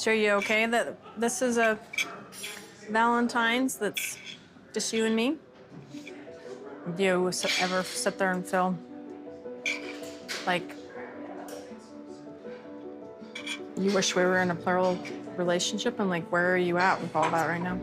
So are you okay that this is a Valentine's that's just you and me? Do you ever sit there and feel like you wish we were in a plural relationship, and like where are you at with all that right now?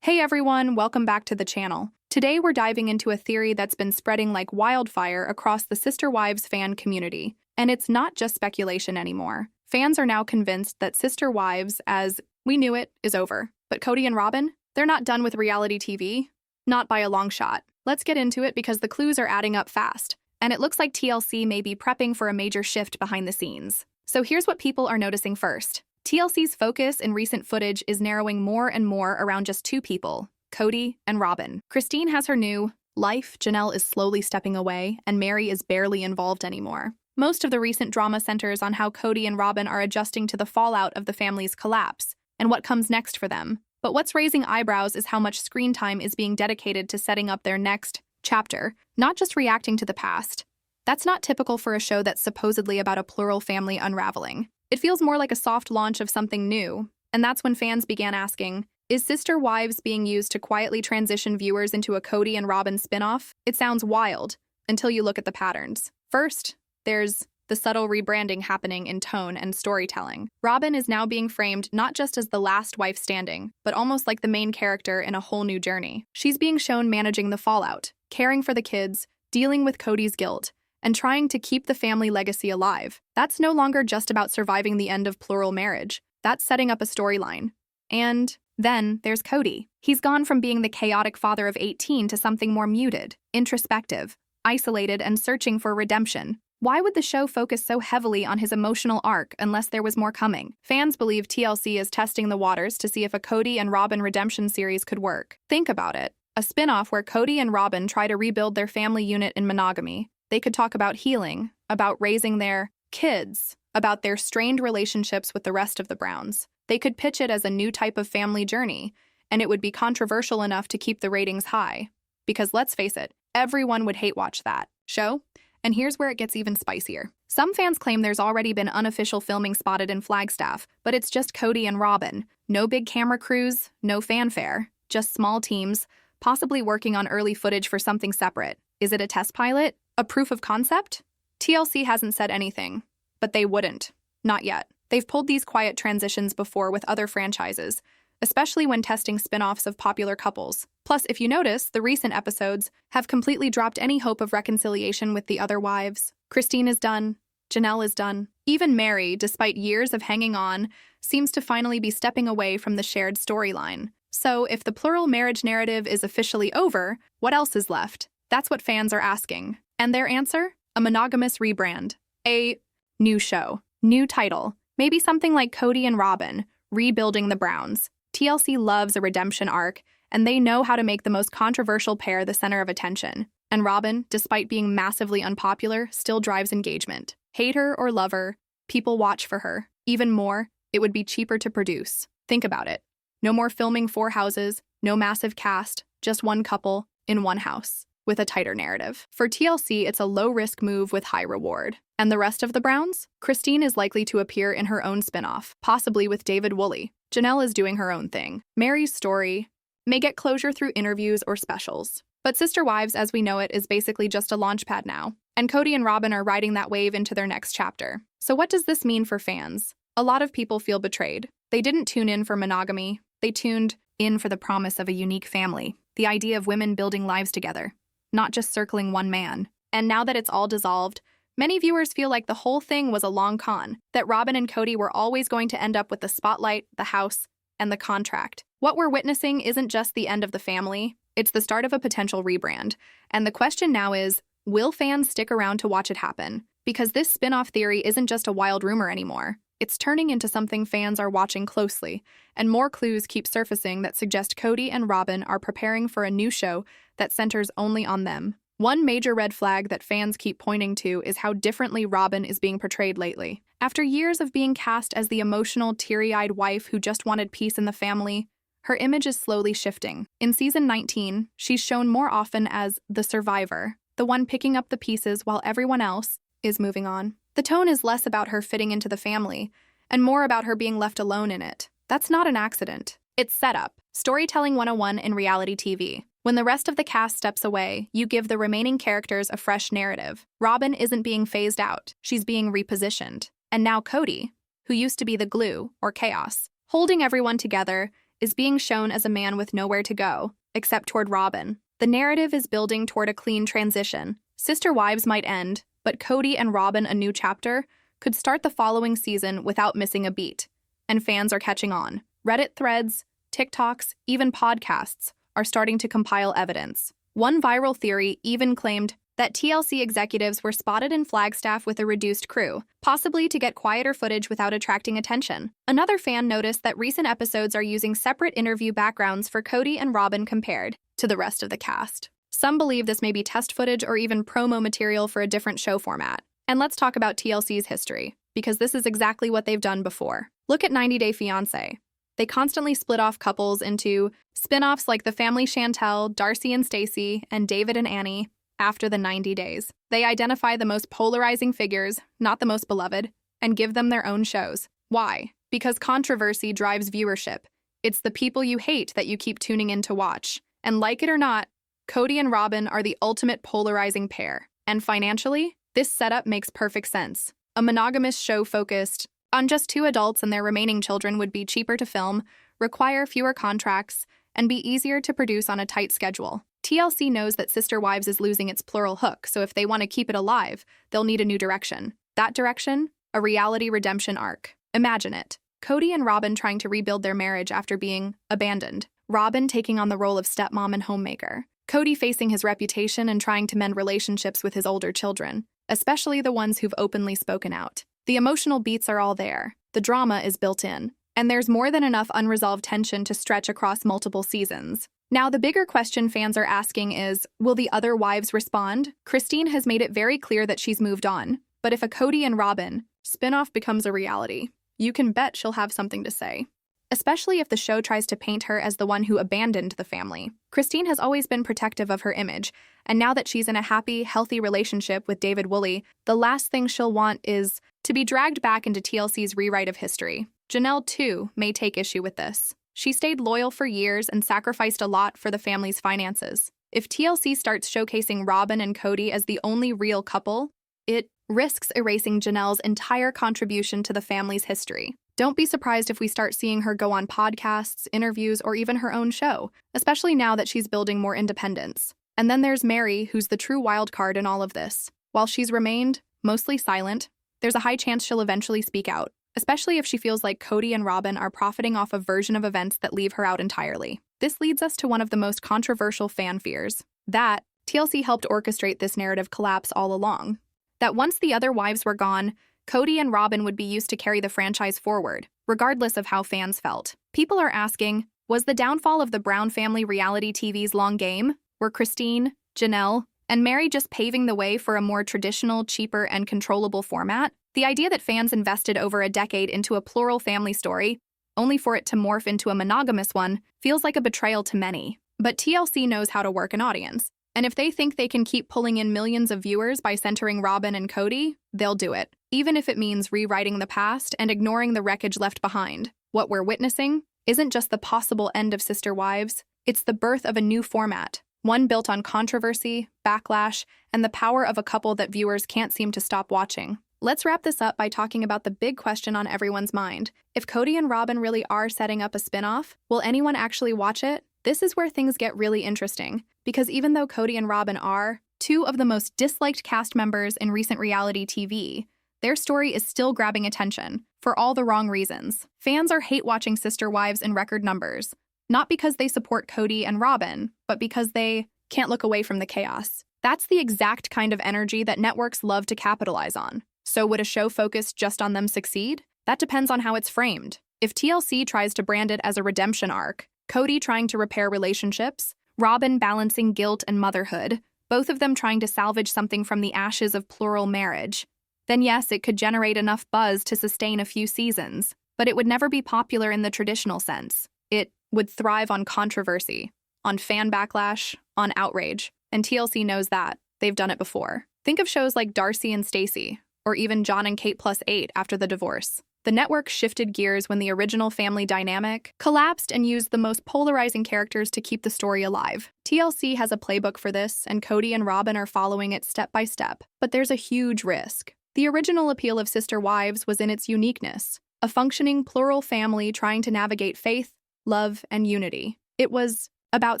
Hey everyone, welcome back to the channel. Today we're diving into a theory that's been spreading like wildfire across the Sister Wives fan community. And it's not just speculation anymore. Fans are now convinced that Sister Wives, as we knew it, is over. But Kody and Robyn, they're not done with reality TV. Not by a long shot. Let's get into it because the clues are adding up fast. And it looks like TLC may be prepping for a major shift behind the scenes. So here's what people are noticing first. TLC's focus in recent footage is narrowing more and more around just two people, Kody and Robyn. Christine has her new life, Janelle is slowly stepping away, and Meri is barely involved anymore. Most of the recent drama centers on how Kody and Robyn are adjusting to the fallout of the family's collapse, and what comes next for them. But what's raising eyebrows is how much screen time is being dedicated to setting up their next chapter, not just reacting to the past. That's not typical for a show that's supposedly about a plural family unraveling. It feels more like a soft launch of something new, and that's when fans began asking, is Sister Wives being used to quietly transition viewers into a Kody and Robyn spinoff? It sounds wild, until you look at the patterns. First, there's the subtle rebranding happening in tone and storytelling. Robyn is now being framed not just as the last wife standing, but almost like the main character in a whole new journey. She's being shown managing the fallout, caring for the kids, dealing with Kody's guilt, and trying to keep the family legacy alive. That's no longer just about surviving the end of plural marriage. That's setting up a storyline. And then there's Kody. He's gone from being the chaotic father of 18 to something more muted, introspective, isolated, and searching for redemption. Why would the show focus so heavily on his emotional arc unless there was more coming? Fans believe TLC is testing the waters to see if a Kody and Robyn redemption series could work. Think about it. A spin-off where Kody and Robyn try to rebuild their family unit in monogamy. They could talk about healing, about raising their kids, about their strained relationships with the rest of the Browns. They could pitch it as a new type of family journey, and it would be controversial enough to keep the ratings high. Because let's face it, everyone would hate watch that show. And here's where it gets even spicier. Some fans claim there's already been unofficial filming spotted in Flagstaff, but it's just Kody and Robyn. No big camera crews, no fanfare, just small teams, possibly working on early footage for something separate. Is it a test pilot? A proof of concept? TLC hasn't said anything, but they wouldn't. Not yet. They've pulled these quiet transitions before with other franchises, especially when testing spin-offs of popular couples. Plus, if you notice, the recent episodes have completely dropped any hope of reconciliation with the other wives. Christine is done. Janelle is done. Even Meri, despite years of hanging on, seems to finally be stepping away from the shared storyline. So, if the plural marriage narrative is officially over, what else is left? That's what fans are asking. And their answer? A monogamous rebrand. A new show. New title. Maybe something like Kody and Robyn, Rebuilding the Browns. TLC loves a redemption arc, and they know how to make the most controversial pair the center of attention. And Robyn, despite being massively unpopular, still drives engagement. Hate her or love her, people watch for her. Even more, it would be cheaper to produce. Think about it. No more filming 4 houses, no massive cast, just one couple in one house, with a tighter narrative. For TLC, it's a low-risk move with high reward. And the rest of the Browns? Christine is likely to appear in her own spinoff, possibly with David Woolley. Janelle is doing her own thing. Meri's story may get closure through interviews or specials. But Sister Wives, as we know it, is basically just a launchpad now. And Kody and Robyn are riding that wave into their next chapter. So what does this mean for fans? A lot of people feel betrayed. They didn't tune in for monogamy. They tuned in for the promise of a unique family. The idea of women building lives together, not just circling one man. And now that it's all dissolved, many viewers feel like the whole thing was a long con, that Robyn and Kody were always going to end up with the spotlight, the house, and the contract. What we're witnessing isn't just the end of the family, it's the start of a potential rebrand. And the question now is, will fans stick around to watch it happen? Because this spin-off theory isn't just a wild rumor anymore. It's turning into something fans are watching closely, and more clues keep surfacing that suggest Kody and Robyn are preparing for a new show that centers only on them. One major red flag that fans keep pointing to is how differently Robyn is being portrayed lately. After years of being cast as the emotional, teary-eyed wife who just wanted peace in the family, her image is slowly shifting. In season 19, she's shown more often as the survivor, the one picking up the pieces while everyone else is moving on. The tone is less about her fitting into the family and more about her being left alone in it. That's not an accident. It's setup. Storytelling 101 in reality TV. When the rest of the cast steps away, you give the remaining characters a fresh narrative. Robyn isn't being phased out. She's being repositioned. And now Kody, who used to be the glue, or chaos, holding everyone together, is being shown as a man with nowhere to go, except toward Robyn. The narrative is building toward a clean transition. Sister Wives might end, but Kody and Robyn, a new chapter, could start the following season without missing a beat. And fans are catching on. Reddit threads, TikToks, even podcasts are starting to compile evidence. One viral theory even claimed that TLC executives were spotted in Flagstaff with a reduced crew, possibly to get quieter footage without attracting attention. Another fan noticed that recent episodes are using separate interview backgrounds for Kody and Robyn compared to the rest of the cast. Some believe this may be test footage or even promo material for a different show format. And let's talk about TLC's history, because this is exactly what they've done before. Look at 90 Day Fiancé. They constantly split off couples into spin-offs like The Family Chantel, Darcy and Stacey, and David and Annie after the 90 days. They identify the most polarizing figures, not the most beloved, and give them their own shows. Why? Because controversy drives viewership. It's the people you hate that you keep tuning in to watch. And like it or not, Kody and Robyn are the ultimate polarizing pair. And financially, this setup makes perfect sense. A monogamous show focused on just two adults and their remaining children would be cheaper to film, require fewer contracts, and be easier to produce on a tight schedule. TLC knows that Sister Wives is losing its plural hook, so if they want to keep it alive, they'll need a new direction. That direction? A reality redemption arc. Imagine it. Kody and Robyn trying to rebuild their marriage after being abandoned. Robyn taking on the role of stepmom and homemaker. Kody facing his reputation and trying to mend relationships with his older children, especially the ones who've openly spoken out. The emotional beats are all there. The drama is built in. And there's more than enough unresolved tension to stretch across multiple seasons. Now, the bigger question fans are asking is, will the other wives respond? Christine has made it very clear that she's moved on. But if a Kody and Robyn spinoff becomes a reality, you can bet she'll have something to say. Especially if the show tries to paint her as the one who abandoned the family. Christine has always been protective of her image, and now that she's in a happy, healthy relationship with David Woolley, the last thing she'll want is to be dragged back into TLC's rewrite of history. Janelle, too, may take issue with this. She stayed loyal for years and sacrificed a lot for the family's finances. If TLC starts showcasing Robyn and Kody as the only real couple, it risks erasing Janelle's entire contribution to the family's history. Don't be surprised if we start seeing her go on podcasts, interviews, or even her own show, especially now that she's building more independence. And then there's Meri, who's the true wild card in all of this. While she's remained mostly silent, there's a high chance she'll eventually speak out, especially if she feels like Kody and Robyn are profiting off a version of events that leave her out entirely. This leads us to one of the most controversial fan fears. That TLC helped orchestrate this narrative collapse all along. That once the other wives were gone, Kody and Robyn would be used to carry the franchise forward, regardless of how fans felt. People are asking, was the downfall of the Brown family reality TV's long game? Were Christine, Janelle, and Meri just paving the way for a more traditional, cheaper, and controllable format? The idea that fans invested over a decade into a plural family story, only for it to morph into a monogamous one, feels like a betrayal to many. But TLC knows how to work an audience. And if they think they can keep pulling in millions of viewers by centering Robyn and Kody, they'll do it, even if it means rewriting the past and ignoring the wreckage left behind. What we're witnessing isn't just the possible end of Sister Wives, it's the birth of a new format, one built on controversy, backlash, and the power of a couple that viewers can't seem to stop watching. Let's wrap this up by talking about the big question on everyone's mind. If Kody and Robyn really are setting up a spinoff, will anyone actually watch it? This is where things get really interesting, because even though Kody and Robyn are two of the most disliked cast members in recent reality TV, their story is still grabbing attention, for all the wrong reasons. Fans are hate-watching Sister Wives in record numbers, not because they support Kody and Robyn, but because they can't look away from the chaos. That's the exact kind of energy that networks love to capitalize on. So would a show focused just on them succeed? That depends on how it's framed. If TLC tries to brand it as a redemption arc, Kody trying to repair relationships, Robyn balancing guilt and motherhood, both of them trying to salvage something from the ashes of plural marriage, then yes, it could generate enough buzz to sustain a few seasons, but it would never be popular in the traditional sense. It would thrive on controversy, on fan backlash, on outrage, and TLC knows that. They've done it before. Think of shows like Darcy and Stacey, or even John and Kate +8 after the divorce. The network shifted gears when the original family dynamic collapsed and used the most polarizing characters to keep the story alive. TLC has a playbook for this, and Kody and Robyn are following it step by step. But there's a huge risk. The original appeal of Sister Wives was in its uniqueness, a functioning plural family trying to navigate faith, love, and unity. It was about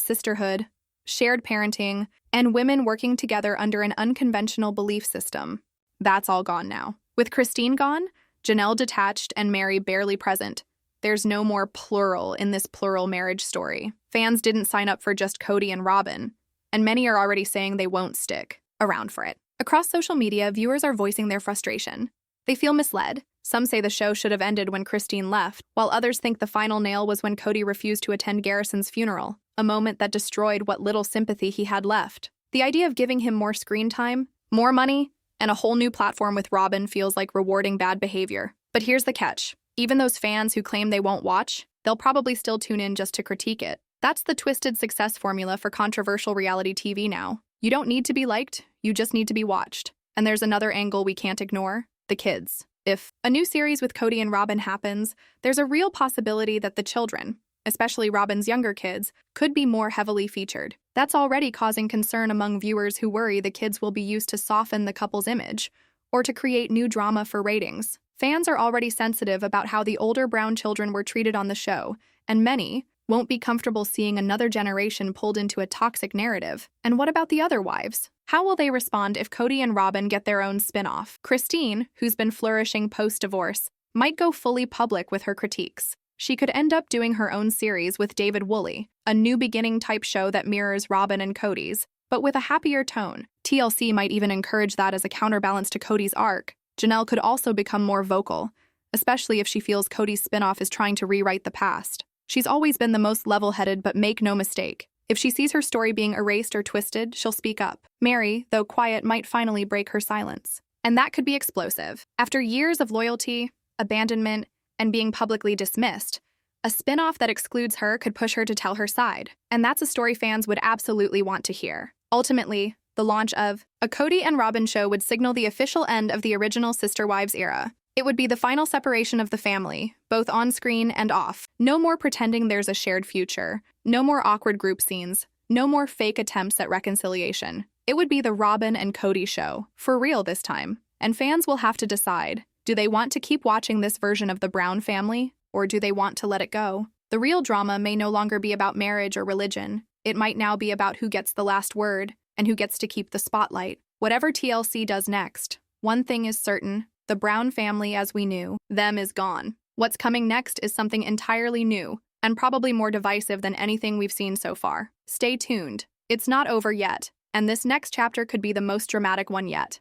sisterhood, shared parenting, and women working together under an unconventional belief system. That's all gone now. With Christine gone, Janelle detached, and Meri barely present, there's no more plural in this plural marriage story. Fans didn't sign up for just Kody and Robyn, and many are already saying they won't stick around for it. Across social media, viewers are voicing their frustration. They feel misled. Some say the show should have ended when Christine left, while others think the final nail was when Kody refused to attend Garrison's funeral, a moment that destroyed what little sympathy he had left. The idea of giving him more screen time, more money, and a whole new platform with Robyn feels like rewarding bad behavior. But here's the catch. Even those fans who claim they won't watch, they'll probably still tune in just to critique it. That's the twisted success formula for controversial reality TV now. You don't need to be liked, you just need to be watched. And there's another angle we can't ignore, the kids. If a new series with Kody and Robyn happens, there's a real possibility that the children, especially Robyn's younger kids, could be more heavily featured. That's already causing concern among viewers who worry the kids will be used to soften the couple's image or to create new drama for ratings. Fans are already sensitive about how the older Brown children were treated on the show, and many won't be comfortable seeing another generation pulled into a toxic narrative. And what about the other wives? How will they respond if Kody and Robyn get their own spin-off? Christine, who's been flourishing post-divorce, might go fully public with her critiques. She could end up doing her own series with David Woolley, a new beginning type show that mirrors Robyn and Kody's, but with a happier tone. TLC might even encourage that as a counterbalance to Kody's arc. Janelle could also become more vocal, especially if she feels Kody's spinoff is trying to rewrite the past. She's always been the most level-headed, but make no mistake. If she sees her story being erased or twisted, she'll speak up. Meri, though quiet, might finally break her silence. And that could be explosive. After years of loyalty, abandonment, and being publicly dismissed, a spin-off that excludes her could push her to tell her side. And that's a story fans would absolutely want to hear. Ultimately, the launch of a Kody and Robyn show would signal the official end of the original Sister Wives era. It would be the final separation of the family, both on screen and off. No more pretending there's a shared future. No more awkward group scenes. No more fake attempts at reconciliation. It would be the Robyn and Kody show, for real this time. And fans will have to decide. Do they want to keep watching this version of the Brown family, or do they want to let it go? The real drama may no longer be about marriage or religion. It might now be about who gets the last word and who gets to keep the spotlight. Whatever TLC does next, one thing is certain: the Brown family as we knew them is gone. What's coming next is something entirely new and probably more divisive than anything we've seen so far. Stay tuned. It's not over yet, and this next chapter could be the most dramatic one yet.